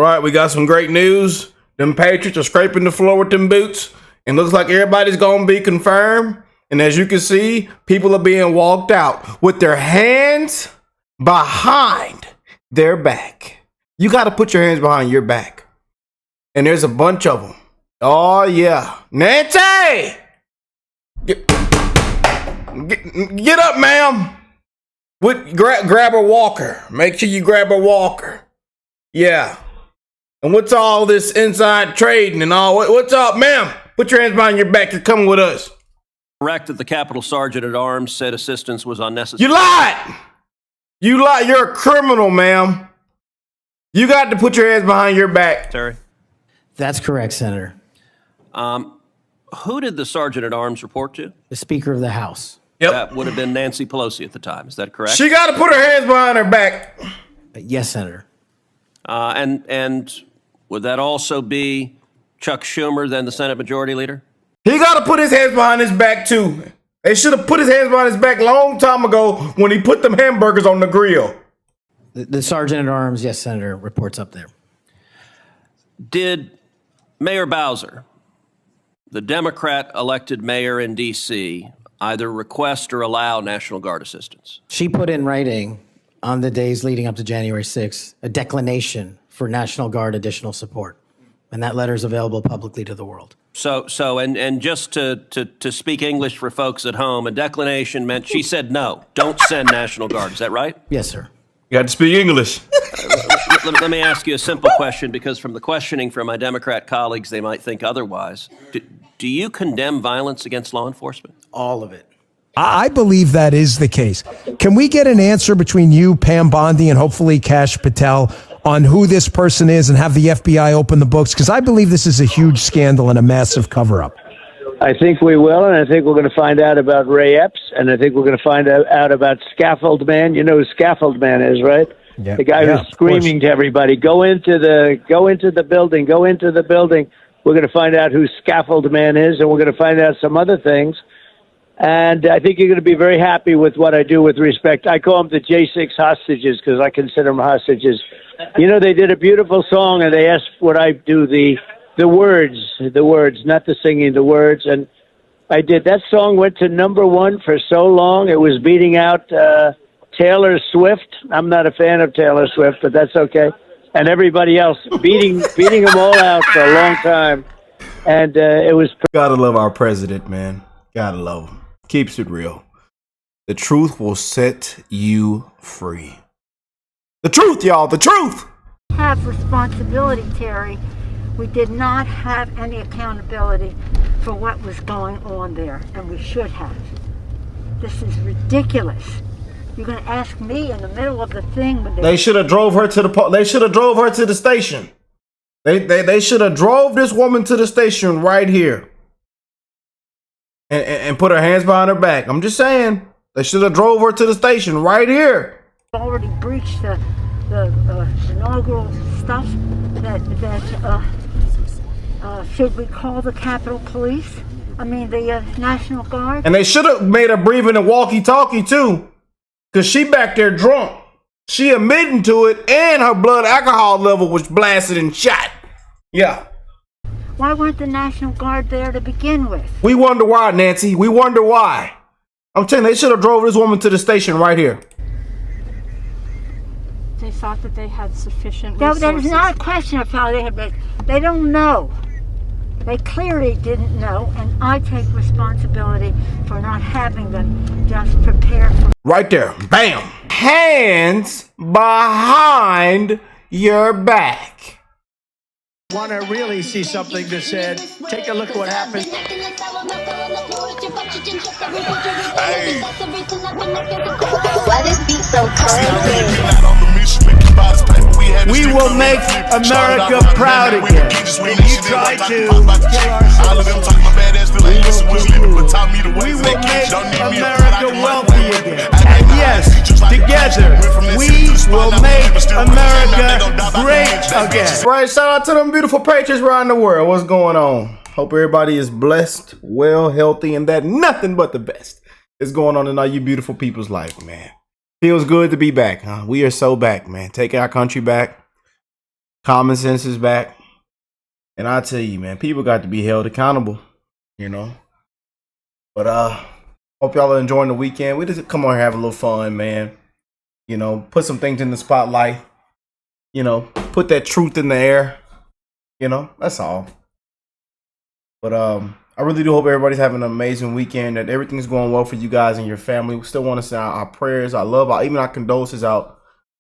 right, we got some great news. Them Patriots are scraping the floor with them boots. And looks like everybody's going to be confirmed. And as you can see, people are being walked out with their hands behind their back. You got to put your hands behind your back. And there's a bunch of them. Oh, yeah. Nancy! Get up, ma'am. Grab a walker. Make sure you grab a walker. Yeah. And what's all this inside trading and all? What's up, ma'am? Put your hands behind your back. You're coming with us. Correct that the Capitol Sergeant at Arms said assistance was unnecessary. You lied. You lied. You're a criminal, ma'am. You got to put your hands behind your back. Terry? That's correct, Senator. Who did the Sergeant at Arms report to? The Speaker of the House. Yep. That would have been Nancy Pelosi at the time. Is that correct? She got to put her hands behind her back. Yes, Senator. And would that also be Chuck Schumer, then the Senate Majority Leader? He got to put his hands behind his back, too. They should have put his hands behind his back a long time ago when he put them hamburgers on the grill. The Sergeant at Arms, yes, Senator, reports up there. Did Mayor Bowser, the Democrat elected mayor in D.C., either request or allow National Guard assistance? She put in writing on the days leading up to January 6th a declination for National Guard additional support. And that letter is available publicly to the world. So, and just to speak English for folks at home, a declination meant she said no, don't send National Guard. Is that right? Yes, sir. You got to speak English. Let me ask you a simple question, because from the questioning from my Democrat colleagues, they might think otherwise. Do you condemn violence against law enforcement? All of it. I believe that is the case. Can we get an answer between you, Pam Bondi, and hopefully Kash Patel on who this person is and have the FBI open the books? Because I believe this is a huge scandal and a massive cover-up. I think we will, and I think we're going to find out about Ray Epps, and I think we're going to find out about Scaffold Man. You know who Scaffold Man is, right? Yeah. The guy who's screaming to everybody, go into the building, go into the building. We're going to find out who Scaffold Man is, and we're going to find out some other things. And I think you're going to be very happy with what I do with respect. I call them the J6 hostages because I consider them hostages. You know, they did a beautiful song, and they asked would I do the words, not the singing, the words. And I did. That song went to #1 for so long. It was beating out Taylor Swift. I'm not a fan of Taylor Swift, but that's okay. And everybody else, beating them all out for a long time. And it was... Gotta love our president, man. Gotta love him. Keeps it real. The truth will set you free. The truth, y'all. The truth. Have responsibility, Terry. We did not have any accountability for what was going on there, and we should have. This is ridiculous. You're going to ask me in the middle of the thing when they should have drove her to the they should have drove her to the station. They should have drove this woman to the station right here. And put her hands behind her back. I'm just saying. They should have drove her to the station right here. Already breached the inaugural stuff. Should we call the Capitol Police? I mean, the National Guard? And they should have made her breathe in a walkie-talkie, too. Because she back there drunk. She admitting to it, and her blood alcohol level was blasted and shot. Yeah. Why weren't the National Guard there to begin with? We wonder why, Nancy. We wonder why. I'm telling you, they should have drove this woman to the station right here. They thought that they had sufficient resources. That is not a question of how they had been. They don't know. They clearly didn't know, and I take responsibility for not having them just prepare for... Right there. Bam. Hands behind your back. Want to really see something that said, take a look at what happened. Hey. Why this beat so cold? We will make America proud again. And you try to we will make America wealthy again. And yes, together, we will make America great again. Right, shout out to them beautiful patriots around the world. What's going on? Hope everybody is blessed, well, healthy, and that nothing but the best is going on in all you beautiful people's life, man. Feels good to be back, huh? We are so back, man. Taking our country back. Common sense is back. And I tell you, man, people got to be held accountable, you know. But hope y'all are enjoying the weekend. We just come on here and have a little fun, man. You know, put some things in the spotlight. You know, put that truth in the air. You know, that's all. But I really do hope everybody's having an amazing weekend, that everything's going well for you guys and your family. We still want to send out our prayers, our love, even our condolences out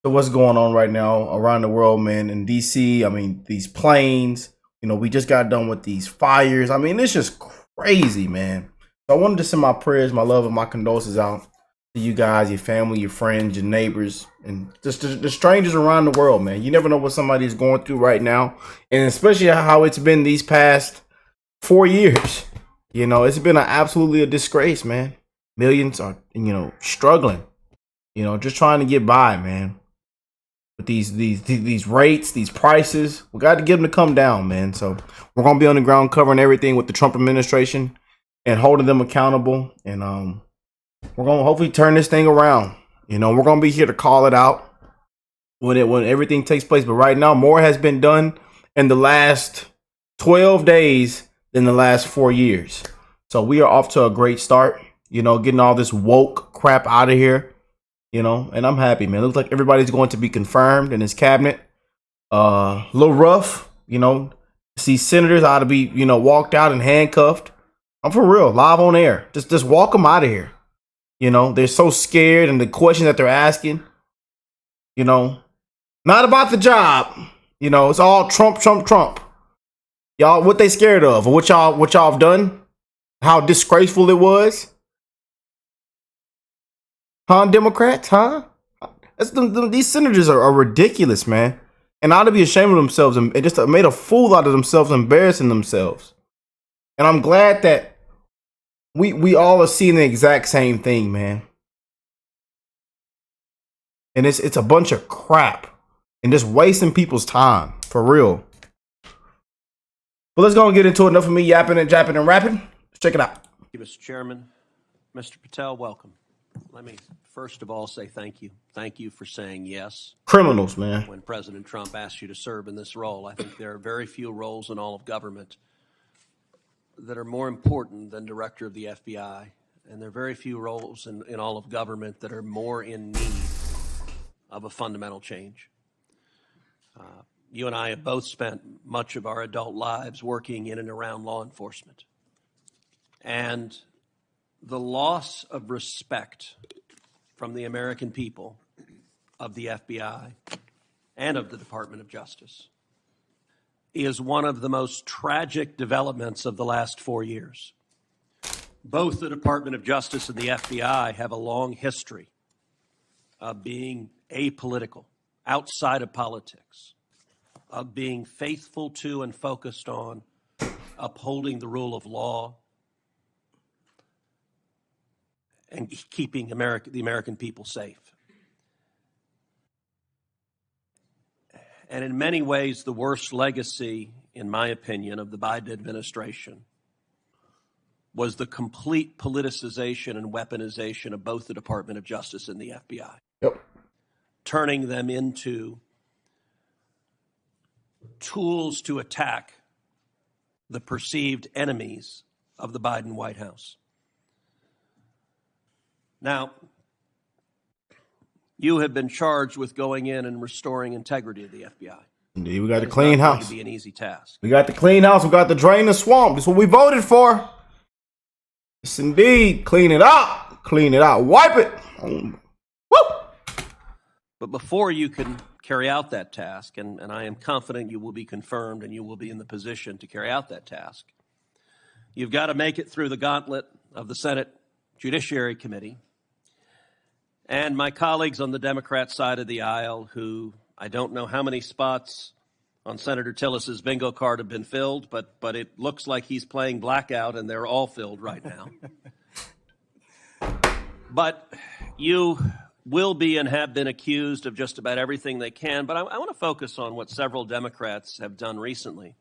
to what's going on right now around the world, man. In DC, I mean, these planes, you know, we just got done with these fires. I mean, it's just crazy, man. So I wanted to send my prayers, my love, and my condolences out to you guys, your family, your friends, your neighbors, and just the strangers around the world, man. You never know what somebody's going through right now, and especially how it's been these past 4 years. You know, it's been absolutely a disgrace, man. Millions are, you know, struggling, you know, just trying to get by, man. With these rates, these prices, we got to get them to come down, man. So we're gonna be on the ground covering everything with the Trump administration and holding them accountable, and we're gonna hopefully turn this thing around. You know, we're gonna be here to call it out when everything takes place. But right now, more has been done in the last 12 days than the last 4 years. So we are off to a great start. You know, getting all this woke crap out of here. You know, and I'm happy, man. It looks like everybody's going to be confirmed in his cabinet. A little rough, you know. See, senators ought to be, you know, walked out and handcuffed. I'm for real, live on air. Just walk them out of here. You know, they're so scared, and the questions that they're asking, you know, not about the job. You know, it's all Trump, Trump, Trump. Y'all, what they scared of, or what y'all have done, how disgraceful it was. Huh, Democrats? Huh? These senators are ridiculous, man. And ought to be ashamed of themselves and just made a fool out of themselves, embarrassing themselves. And I'm glad that we all are seeing the exact same thing, man. And it's a bunch of crap and just wasting people's time, for real. But let's go and get into it. Enough of me yapping and japping and rapping. Let's check it out. Thank you, Mr. Chairman. Mr. Patel, welcome. Let me first of all say thank you. Thank you for saying yes. Criminals, man. When President Trump asked you to serve in this role, I think there are very few roles in all of government that are more important than director of the FBI. And there are very few roles in all of government that are more in need of a fundamental change. You and I have both spent much of our adult lives working in and around law enforcement. And the loss of respect from the American people of the FBI and of the Department of Justice is one of the most tragic developments of the last 4 years. Both the Department of Justice and the FBI have a long history of being apolitical, outside of politics, of being faithful to and focused on upholding the rule of law and keeping the American people safe. And in many ways, the worst legacy, in my opinion, of the Biden administration was the complete politicization and weaponization of both the Department of Justice and the FBI. Yep. Turning them into tools to attack the perceived enemies of the Biden White House. Now, you have been charged with going in and restoring integrity of the FBI. Indeed, we got the clean house. It's not going to be an easy task. We got the clean house. We got the drain the swamp. That's what we voted for. Yes, indeed. Clean it out. Clean it out. Wipe it. Woo! But before you can carry out that task, and I am confident you will be confirmed and you will be in the position to carry out that task, you've got to make it through the gauntlet of the Senate Judiciary Committee. And my colleagues on the Democrat side of the aisle, who I don't know how many spots on Senator Tillis's bingo card have been filled, but it looks like he's playing blackout and they're all filled right now. But you will be and have been accused of just about everything they can. But I want to focus on what several Democrats have done recently,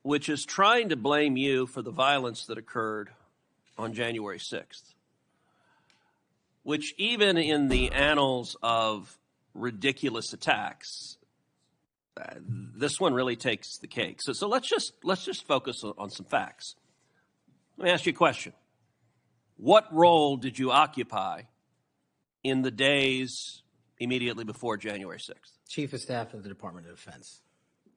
which is trying to blame you for the violence that occurred on January 6th. Which even in the annals of ridiculous attacks, this one really takes the cake. So let's just focus on some facts. Let me ask you a question. What role did you occupy in the days immediately before January 6th? Chief of Staff of the Department of Defense.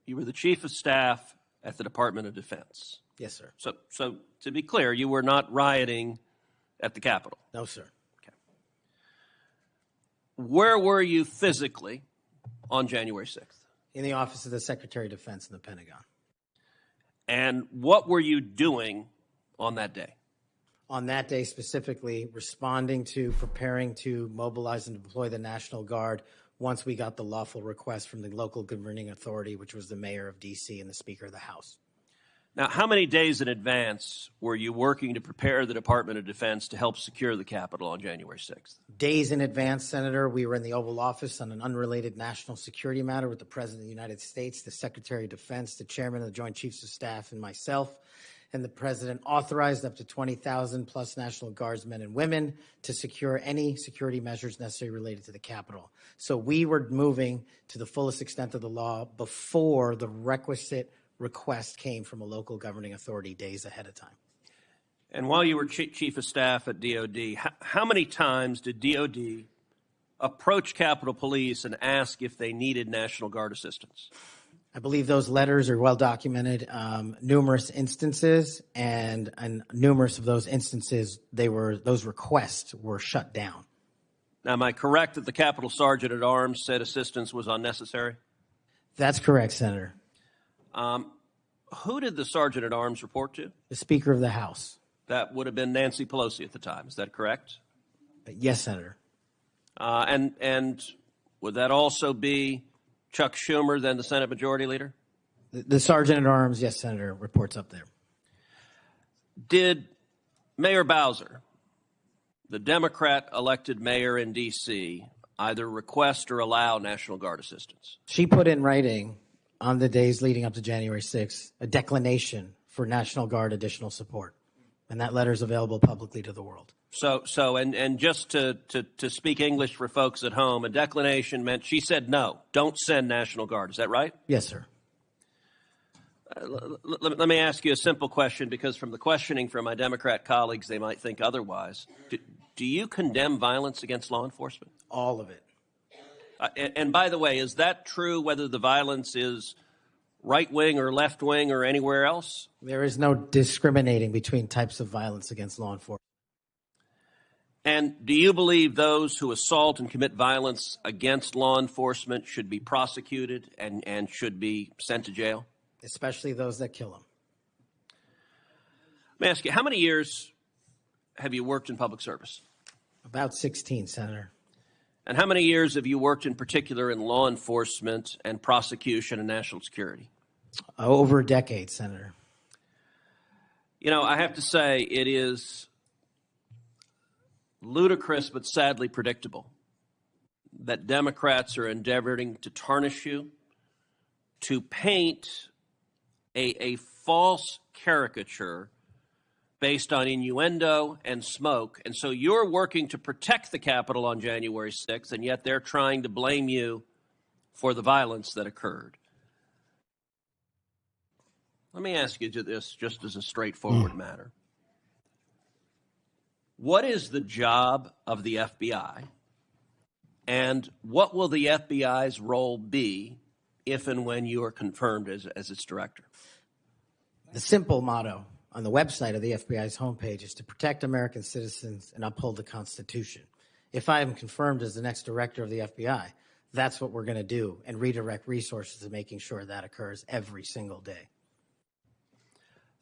You were the Chief of Staff at the Department of Defense. Yes, sir. So to be clear, you were not rioting at the Capitol. No, sir. Okay. Where were you physically on January 6th? In the office of the Secretary of Defense in the Pentagon. And what were you doing on that day? On that day specifically, responding to preparing to mobilize and deploy the National Guard once we got the lawful request from the local governing authority, which was the mayor of D.C. and the Speaker of the House. Now, how many days in advance were you working to prepare the Department of Defense to help secure the Capitol on January 6th? Days in advance, Senator. We were in the Oval Office on an unrelated national security matter with the President of the United States, the Secretary of Defense, the Chairman of the Joint Chiefs of Staff, and myself. And the President authorized up to 20,000 plus National Guardsmen and women to secure any security measures necessary related to the Capitol. So we were moving to the fullest extent of the law before the requisite request came from a local governing authority days ahead of time. And while you were Chief of Staff at DOD, how many times did DOD approach Capitol Police and ask if they needed National Guard assistance? I believe those letters are well documented, numerous instances, and numerous of those instances, those requests were shut down. Now, am I correct that the Capitol Sergeant at Arms said assistance was unnecessary? That's correct, Senator. Who did the Sergeant at Arms report to? The Speaker of the House. That would have been Nancy Pelosi at the time. Is that correct? Yes, Senator. And would that also be Chuck Schumer, then the Senate Majority Leader? The Sergeant at Arms, yes, Senator, reports up there. Did Mayor Bowser, the Democrat elected mayor in D.C., either request or allow National Guard assistance? She put in writing on the days leading up to January 6th a declination for National Guard additional support. And that letter is available publicly to the world. So, just to speak English for folks at home, a declination meant she said no, don't send National Guard. Is that right? Yes, sir. Let me ask you a simple question, because from the questioning from my Democrat colleagues, they might think otherwise. Do you condemn violence against law enforcement? All of it. And by the way, is that true whether the violence is right-wing or left-wing or anywhere else? There is no discriminating between types of violence against law enforcement. And do you believe those who assault and commit violence against law enforcement should be prosecuted and should be sent to jail? Especially those that kill them. Let me ask you, how many years have you worked in public service? About 16, Senator. And how many years have you worked in particular in law enforcement and prosecution and national security? Over a decade, Senator. You know, I have to say it is ludicrous but sadly predictable that Democrats are endeavoring to tarnish you, to paint a false caricature based on innuendo and smoke. And so you're working to protect the Capitol on January 6th, and yet they're trying to blame you for the violence that occurred. Let me ask you this just as a straightforward matter. What is the job of the FBI, and what will the FBI's role be if and when you are confirmed as its director? The simple motto on the website of the FBI's homepage is to protect American citizens and uphold the Constitution. If I am confirmed as the next director of the FBI, that's what we're going to do and redirect resources to making sure that occurs every single day.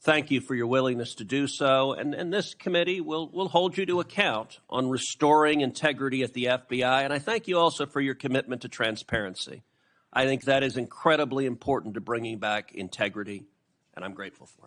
Thank you for your willingness to do so, and this committee will hold you to account on restoring integrity at the FBI, and I thank you also for your commitment to transparency. I think that is incredibly important to bringing back integrity, and I'm grateful for it.